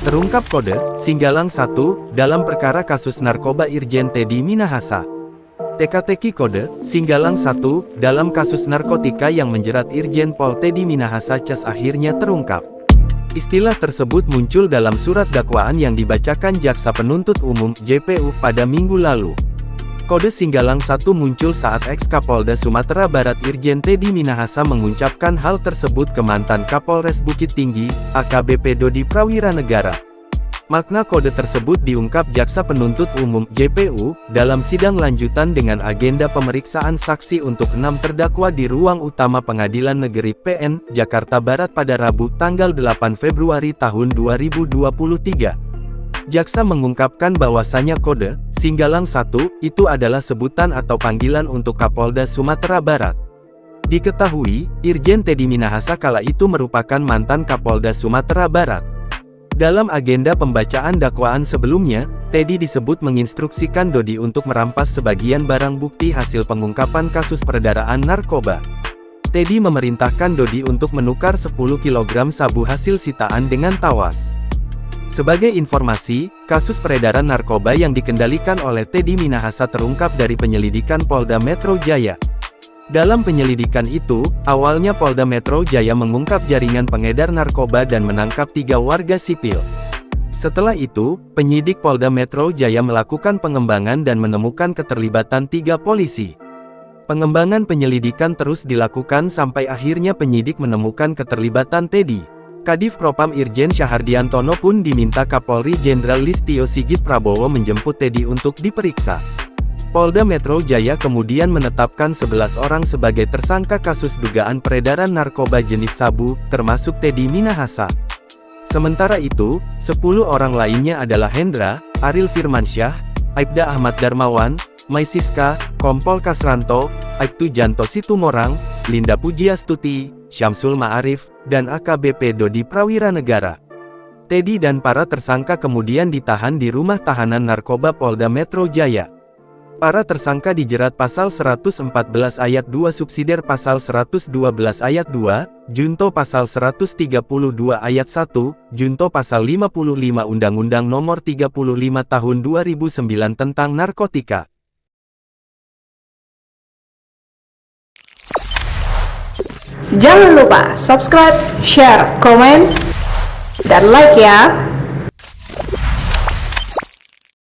Terungkap kode Singgalang 1 dalam perkara kasus narkoba Irjen Teddy Minahasa. Teka-teki kode Singgalang 1 dalam kasus narkotika yang menjerat Irjen Pol Teddy Minahasa Cas akhirnya terungkap. Istilah tersebut muncul dalam surat dakwaan yang dibacakan Jaksa Penuntut Umum (JPU) pada Minggu lalu. Kode Singgalang 1 muncul saat ex-Kapolda Sumatera Barat Irjen Teddy Minahasa mengucapkan hal tersebut ke mantan Kapolres Bukit Tinggi, AKBP Dodi Prawiranegara. Makna kode tersebut diungkap Jaksa Penuntut Umum (JPU) dalam sidang lanjutan dengan agenda pemeriksaan saksi untuk 6 terdakwa di ruang utama Pengadilan Negeri PN, Jakarta Barat pada Rabu tanggal 8 Februari tahun 2023. Jaksa mengungkapkan bahwasanya kode Singgalang 1 itu adalah sebutan atau panggilan untuk Kapolda Sumatera Barat. Diketahui, Irjen Teddy Minahasa kala itu merupakan mantan Kapolda Sumatera Barat. Dalam agenda pembacaan dakwaan sebelumnya, Teddy disebut menginstruksikan Dodi untuk merampas sebagian barang bukti hasil pengungkapan kasus peredaran narkoba. Teddy memerintahkan Dodi untuk menukar 10 kg sabu hasil sitaan dengan tawas. Sebagai informasi, kasus peredaran narkoba yang dikendalikan oleh Teddy Minahasa terungkap dari penyelidikan Polda Metro Jaya. Dalam penyelidikan itu, awalnya Polda Metro Jaya mengungkap jaringan pengedar narkoba dan menangkap 3 warga sipil. Setelah itu, penyidik Polda Metro Jaya melakukan pengembangan dan menemukan keterlibatan 3 polisi. Pengembangan penyelidikan terus dilakukan sampai akhirnya penyidik menemukan keterlibatan Teddy. Kadif Propam Irjen Syahardiantono pun diminta Kapolri Jenderal Listio Sigit Prabowo menjemput Teddy untuk diperiksa. Polda Metro Jaya kemudian menetapkan 11 orang sebagai tersangka kasus dugaan peredaran narkoba jenis sabu, termasuk Teddy Minahasa. Sementara itu, 10 orang lainnya adalah Hendra, Aril Firmansyah, Aibda Ahmad Darmawan, Maisiska, Kompol Kasranto, Aibtu Janto Situmorang, Linda Pujiastuti, Syamsul Ma'arif, dan AKBP Dodi Prawiranegara. Teddy dan para tersangka kemudian ditahan di rumah tahanan narkoba Polda Metro Jaya. Para tersangka dijerat pasal 114 ayat 2 subsidiar pasal 112 ayat 2, junto pasal 132 ayat 1, junto pasal 55 Undang-Undang Nomor 35 Tahun 2009 tentang narkotika. Jangan lupa subscribe, share, komen, dan like ya.